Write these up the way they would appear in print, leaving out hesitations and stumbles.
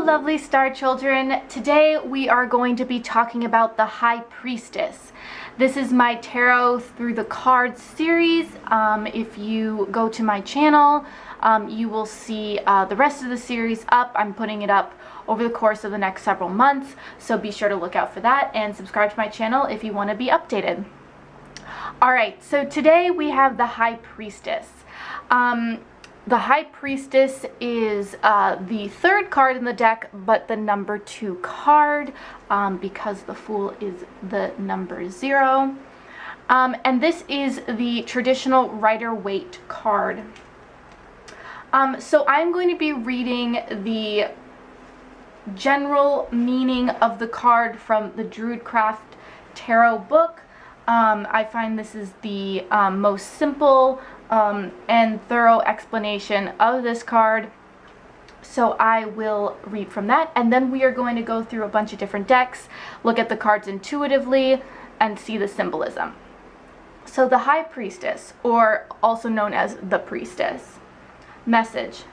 lovely star children. Today we are going to be talking about the High Priestess. This is my tarot through the cards series. If you go to my channel, you will see the rest of the series up. I'm putting it up over the course of the next several months, so be sure to look out for that and subscribe to my channel if you want to be updated. Alright, so today we have the High Priestess. The High Priestess is the third card in the deck, but the number 2 card, because the Fool is the number 0. And this is the traditional Rider-Waite card. So I'm going to be reading the general meaning of the card from the Druidcraft Tarot book. I find this is the most simple and thorough explanation of this card, so I will read from that, and then we are going to go through a bunch of different decks, look at the cards intuitively, and see the symbolism. So the High Priestess, or also known as the Priestess. Message: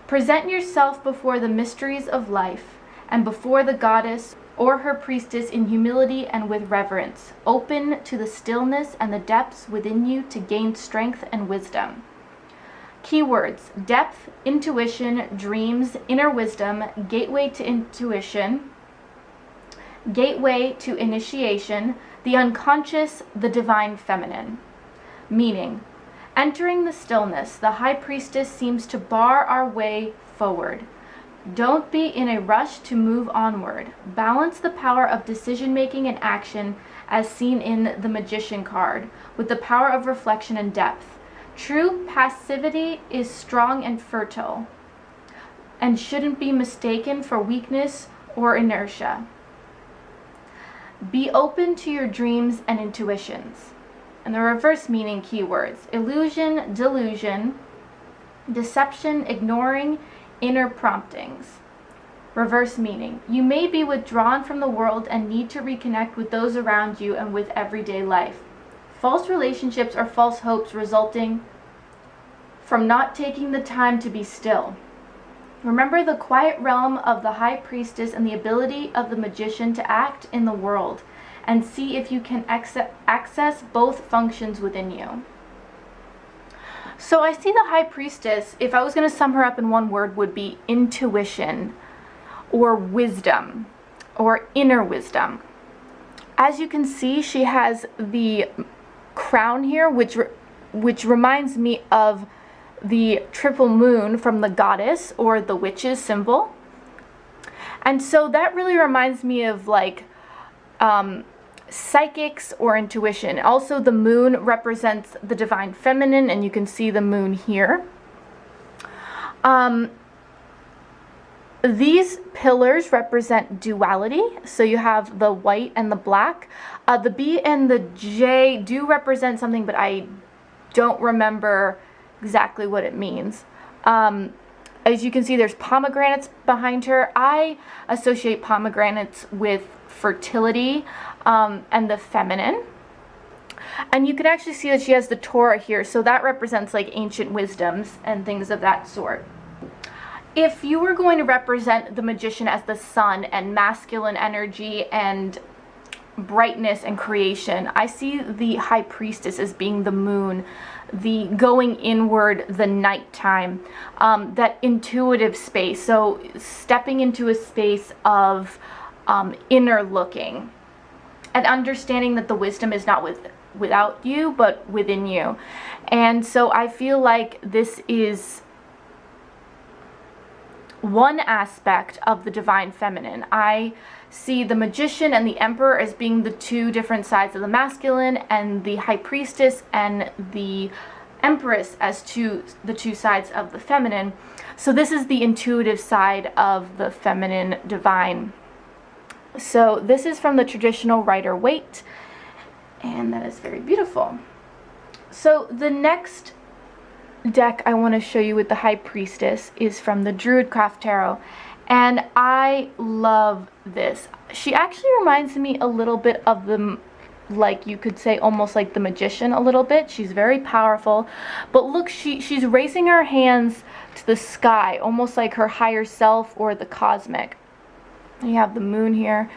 present yourself before the mysteries of life and before the goddess or her priestess in humility and with reverence, open to the stillness and the depths within you to gain strength and wisdom. Keywords: depth, intuition, dreams, inner wisdom, gateway to intuition, gateway to initiation, the unconscious, the divine feminine. Meaning: entering the stillness, the High Priestess seems to bar our way forward. Don't be in a rush to move onward. Balance the power of decision-making and action as seen in the Magician card with the power of reflection and depth. True passivity is strong and fertile and shouldn't be mistaken for weakness or inertia. Be open to your dreams and intuitions. And the reverse meaning keywords: illusion, delusion, deception, ignoring, inner promptings. Reverse meaning: you may be withdrawn from the world and need to reconnect with those around you and with everyday life. False relationships or false hopes resulting from not taking the time to be still. Remember the quiet realm of the High Priestess and the ability of the Magician to act in the world, and see if you can access both functions within you. So I see the High Priestess, if I was going to sum her up in one word, would be intuition, or wisdom, or inner wisdom. As you can see, she has the crown here, which reminds me of the triple moon from the goddess, or the witch's symbol. And so that really reminds me of like psychics or intuition. Also, the moon represents the divine feminine, and you can see the moon here. These pillars represent duality, so you have the white and the black. The B and the J do represent something, but I don't remember exactly what it means. As you can see, there's pomegranates behind her. I associate pomegranates with fertility and the feminine. And you can actually see that she has the Torah here, so that represents like ancient wisdoms and things of that sort. If you were going to represent the Magician as the sun and masculine energy and brightness and creation, I see the High Priestess as being the moon, the going inward, the nighttime, that intuitive space. So stepping into a space of inner looking and understanding that the wisdom is not without you, but within you. And so I feel like this is one aspect of the divine feminine. I see the Magician and the Emperor as being the two different sides of the masculine, and the High Priestess and the Empress as the two sides of the feminine. So this is the intuitive side of the feminine divine. So this is from the traditional Rider-Waite, and that is very beautiful. So the next deck I want to show you with the High Priestess is from the Druidcraft Tarot, and I love this. She actually reminds me a little bit of the like you could say almost like the magician a little bit. She's very powerful, but look, she's raising her hands to the sky, almost like her higher self or the cosmic. You have the moon here,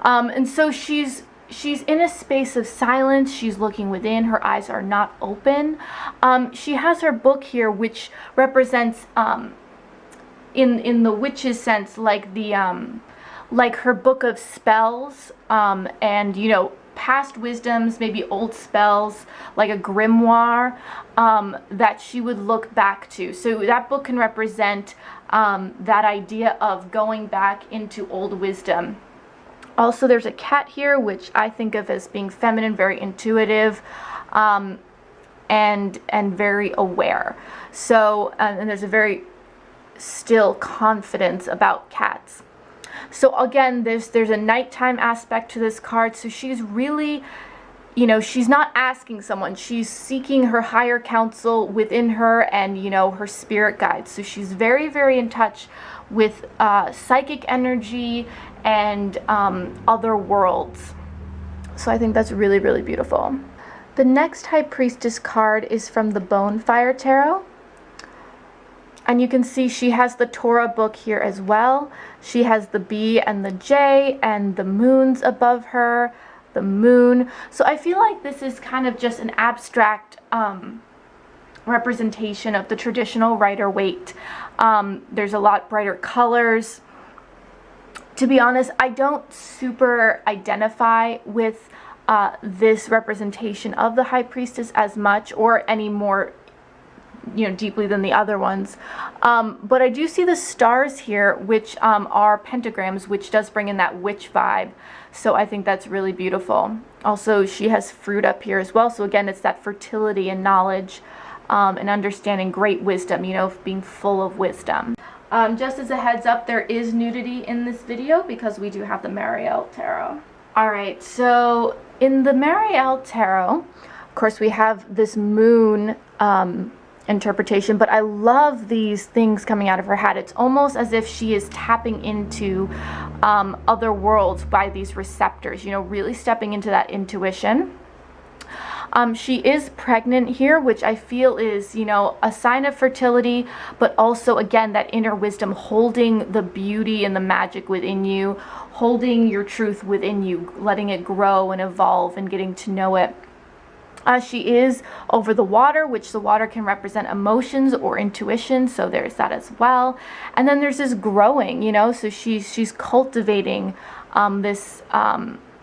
and so she's in a space of silence. She's looking within. Her eyes are not open. She has her book here, which represents in the witch's sense, like the like her book of spells, and you know, past wisdoms, maybe old spells, like a grimoire, that she would look back to. So that book can represent that idea of going back into old wisdom. Also, there's a cat here, which I think of as being feminine, very intuitive, and very aware. So, and there's a very still confidence about cats. So again, there's a nighttime aspect to this card. So she's really, you know, she's not asking someone. She's seeking her higher counsel within her and, you know, her spirit guides. So she's very, very in touch with psychic energy and other worlds. So I think that's really, really beautiful. The next High Priestess card is from the Bonefire Tarot. And you can see she has the Torah book here as well. She has the B and the J and the moons above her, the moon. So I feel like this is kind of just an abstract representation of the traditional Rider-Waite. There's a lot brighter colors. To be honest, I don't super identify with this representation of the High Priestess as much, or any more, you know, deeply than the other ones, but I do see the stars here, which are pentagrams, which does bring in that witch vibe. So I think that's really beautiful. Also, she has fruit up here as well. So again, it's that fertility and knowledge, and understanding great wisdom, you know, being full of wisdom. Just as a heads up, there is nudity in this video because we do have the Mariel Tarot. All right, so in the Mariel Tarot, of course, we have this moon interpretation, but I love these things coming out of her hat. It's almost as if she is tapping into other worlds by these receptors, you know, really stepping into that intuition. She is pregnant here, which I feel is, you know, a sign of fertility, but also, again, that inner wisdom, holding the beauty and the magic within you, holding your truth within you, letting it grow and evolve and getting to know it. She is over the water, which the water can represent emotions or intuition, so there's that as well. And then there's this growing, you know, so she's cultivating this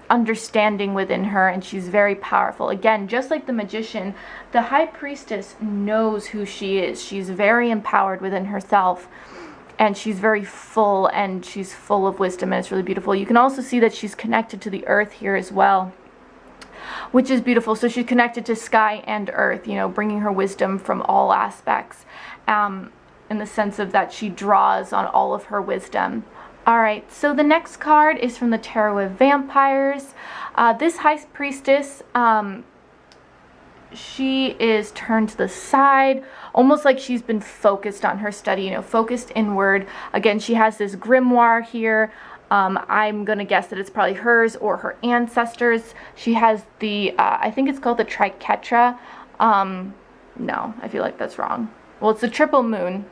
understanding within her, and she's very powerful. Again, just like the magician, the High Priestess knows who she is. She's very empowered within herself, and she's very full, and she's full of wisdom, and it's really beautiful. You can also see that she's connected to the earth here as well, which is beautiful. So she's connected to sky and earth, you know, bringing her wisdom from all aspects, in the sense of that she draws on all of her wisdom. All right, so the next card is from the Tarot of Vampires. This High Priestess, she is turned to the side, almost like she's been focused on her study, you know, focused inward. Again, she has this grimoire here. I'm going to guess that it's probably hers or her ancestors. She has the, I think it's called the triquetra. No, I feel like that's wrong. Well, it's the triple moon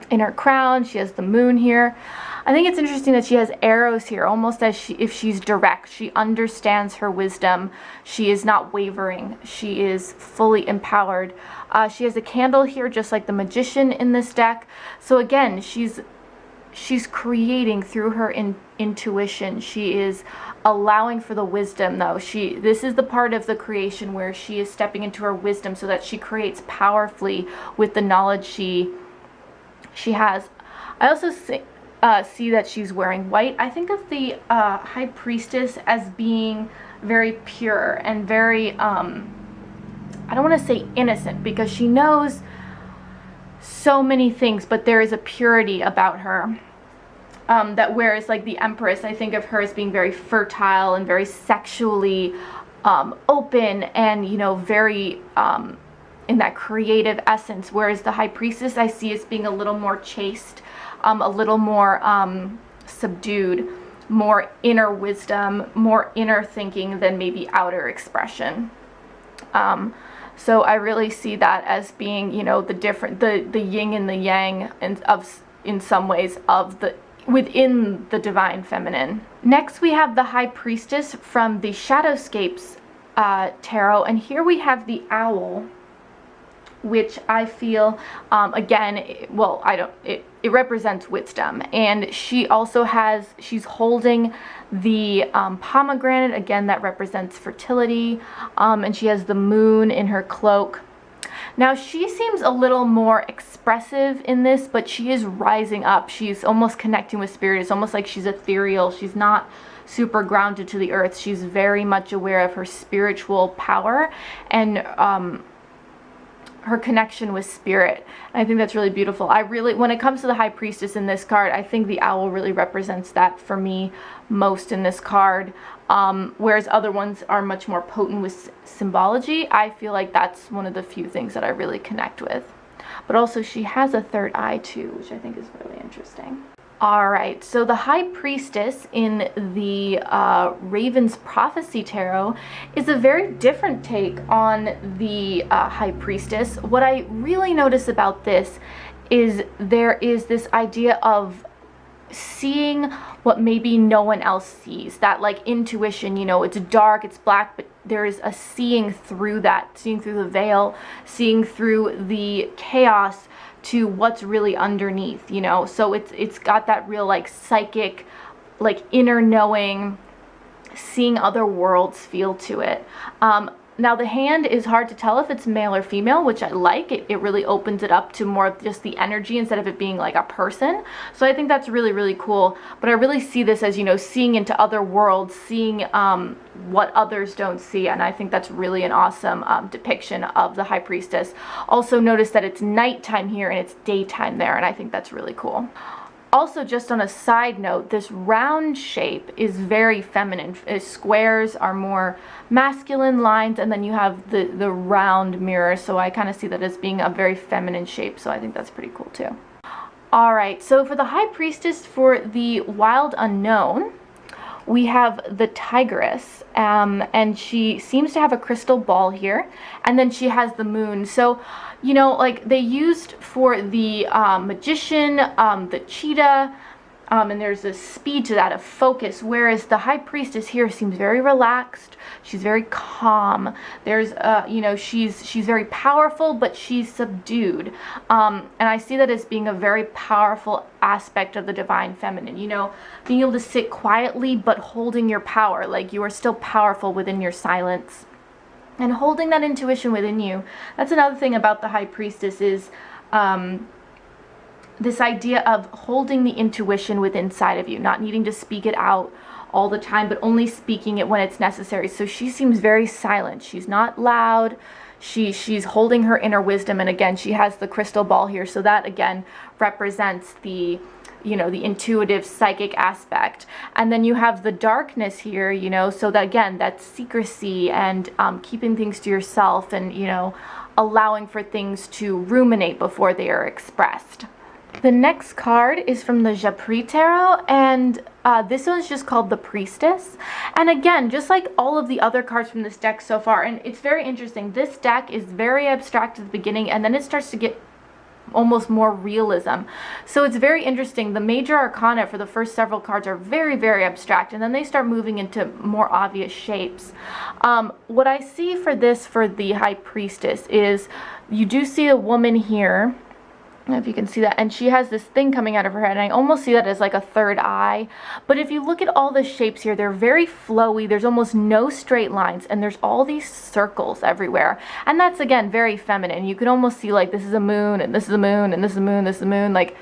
in her crown. She has the moon here. I think it's interesting that she has arrows here, almost as if she's direct. She understands her wisdom. She is not wavering. She is fully empowered. She has a candle here, just like the magician in this deck. So again, she's creating through her intuition. She is allowing for the wisdom, though. This is the part of the creation where she is stepping into her wisdom so that she creates powerfully with the knowledge she has. I also see that she's wearing white. I think of the High Priestess as being very pure and very, I don't want to say innocent, because she knows so many things, but there is a purity about her. That whereas like the Empress, I think of her as being very fertile and very sexually open and, you know, very in that creative essence, whereas the High Priestess I see as being a little more chaste, a little more subdued. more inner wisdom, more inner thinking than maybe outer expression. So I really see that as being, you know, the yin and the yang, and in some ways of within the divine feminine. Next we have the High Priestess from the Shadowscapes tarot, and here we have the owl, which I feel, again, it represents wisdom, and she also she's holding the pomegranate, again, that represents fertility, and she has the moon in her cloak. Now she seems a little more expressive in this, but she is rising up. She's almost connecting with spirit. It's almost like she's ethereal. She's not super grounded to the earth. She's very much aware of her spiritual power and her connection with spirit. And I think that's really beautiful. When it comes to the High Priestess in this card, I think the owl really represents that for me most in this card. Whereas other ones are much more potent with symbology. I feel like that's one of the few things that I really connect with. But also she has a third eye too, which I think is really interesting. Alright, so the High Priestess in the Raven's Prophecy Tarot is a very different take on the High Priestess. What I really notice about this is there is this idea of seeing what maybe no one else sees. That like intuition, you know, it's dark, it's black, but there is a seeing through that, seeing through the veil, seeing through the chaos to what's really underneath, you know. So it's got that real like psychic, like inner knowing, seeing other worlds feel to it. Now the hand is hard to tell if it's male or female, which I like. It really opens it up to more of just the energy instead of it being like a person. So I think that's really, really cool. But I really see this as, you know, seeing into other worlds, seeing what others don't see. And I think that's really an awesome depiction of the High Priestess. Also notice that it's nighttime here and it's daytime there. And I think that's really cool. Also, just on a side note, this round shape is very feminine. Squares are more masculine lines, and then you have the round mirror, so I kind of see that as being a very feminine shape, so I think that's pretty cool too. Alright, so for the High Priestess for the Wild Unknown, we have the Tigress, and she seems to have a crystal ball here, and then she has the moon. So, you know, like they used for the Magician, the Cheetah, and there's a speed to that, a focus, whereas the High Priestess here seems very relaxed. She's very calm. There's you know, she's very powerful, but she's subdued, and I see that as being a very powerful aspect of the divine feminine, you know, being able to sit quietly but holding your power, like you are still powerful within your silence and holding that intuition within you. That's another thing about the High Priestess is this idea of holding the intuition within inside of you, not needing to speak it out all the time, but only speaking it when it's necessary. So she seems very silent. She's not loud. She's holding her inner wisdom, and again, she has the crystal ball here, so that again represents the, you know, the intuitive psychic aspect. And then you have the darkness here, you know, so that again, that's secrecy and keeping things to yourself, and, you know, allowing for things to ruminate before they are expressed. The next card is from the Japri Tarot, and this one's just called the Priestess. And again, just like all of the other cards from this deck so far, and it's very interesting, this deck is very abstract at the beginning, and then it starts to get almost more realism. So it's very interesting. The major arcana for the first several cards are very, very abstract, and then they start moving into more obvious shapes. What I see for this, for the High Priestess, is you do see a woman here. I don't know if you can see that, and she has this thing coming out of her head, and I almost see that as like a third eye. But if you look at all the shapes here, they're very flowy. There's almost no straight lines, and there's all these circles everywhere, and that's again very feminine. You can almost see like this is a moon, and this is a moon, and this is a moon, this is a moon. Like,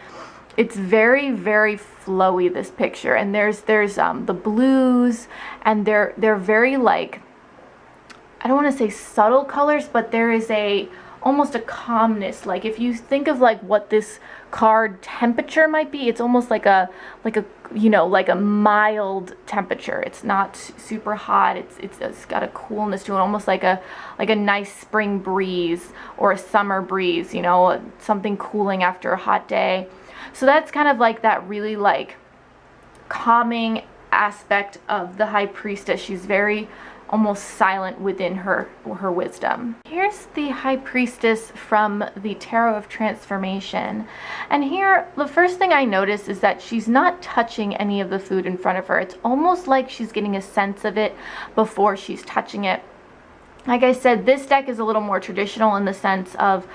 it's very, very flowy, this picture. And there's the blues, and they're very, like, I don't want to say subtle colors, but there is almost a calmness. Like if you think of like what this card temperature might be, it's almost like a you know, like a mild temperature. It's not super hot. It's got a coolness to it, almost like a nice spring breeze or a summer breeze, you know, something cooling after a hot day. So that's kind of like that really like calming aspect of the High Priestess. She's very almost silent within her wisdom. Here's the High Priestess from the Tarot of Transformation. And here, the first thing I notice is that she's not touching any of the food in front of her. It's almost like she's getting a sense of it before she's touching it. Like I said, this deck is a little more traditional in the sense of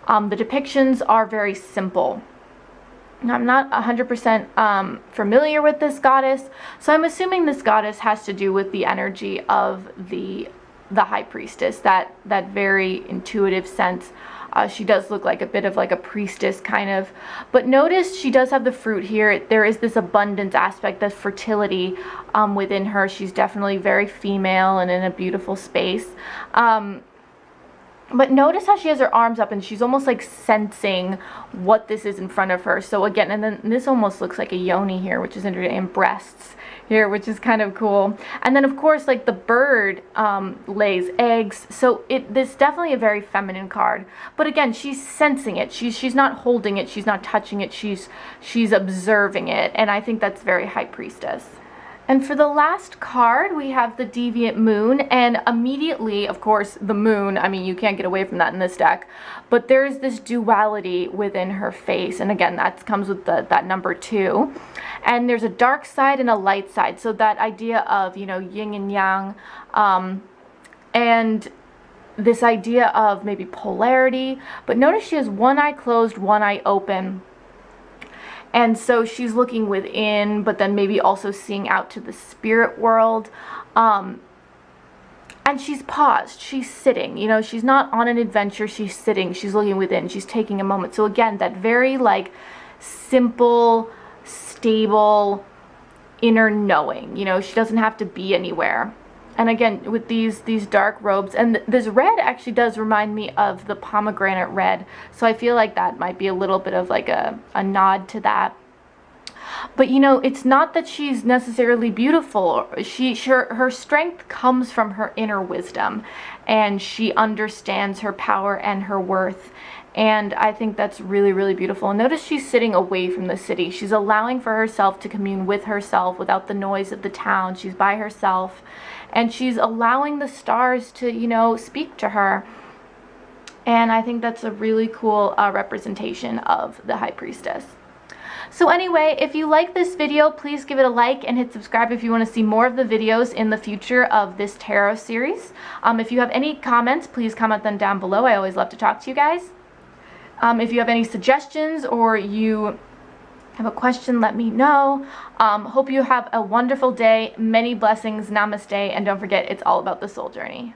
the depictions are very simple. I'm not 100% familiar with this goddess, so I'm assuming this goddess has to do with the energy of the High Priestess, that very intuitive sense. She does look like a bit of like a priestess kind of, but notice she does have the fruit here. There is this abundance aspect, this fertility within her. She's definitely very female and in a beautiful space. But notice how she has her arms up and she's almost like sensing what this is in front of her. So again, and then this almost looks like a yoni here, which is interesting, and breasts here, which is kind of cool. And then of course, like the bird lays eggs. So this is definitely a very feminine card. But again, she's sensing it. She's not holding it. She's not touching it. She's observing it. And I think that's very High Priestess. And for the last card, we have the Deviant Moon, and immediately, of course, the moon, I mean, you can't get away from that in this deck, but there's this duality within her face, and again, that comes with that number 2. And there's a dark side and a light side, so that idea of, you know, yin and yang, and this idea of maybe polarity, but notice she has one eye closed, one eye open. And so she's looking within, but then maybe also seeing out to the spirit world. And she's paused. She's sitting. You know, she's not on an adventure. She's sitting. She's looking within. She's taking a moment. So again, that very like simple, stable, inner knowing. You know, she doesn't have to be anywhere. And again, with these dark robes, and this red actually does remind me of the pomegranate red. So I feel like that might be a little bit of like a nod to that. But you know, it's not that she's necessarily beautiful. Her strength comes from her inner wisdom, and she understands her power and her worth. And I think that's really, really beautiful. And notice she's sitting away from the city. She's allowing for herself to commune with herself without the noise of the town. She's by herself. And she's allowing the stars to, you know, speak to her. And I think that's a really cool representation of the High Priestess. So anyway, if you like this video, please give it a like and hit subscribe if you want to see more of the videos in the future of this tarot series. If you have any comments, please comment them down below. I always love to talk to you guys. If you have any suggestions or you have a question, let me know. Hope you have a wonderful day. Many blessings. Namaste. And don't forget, it's all about the soul journey.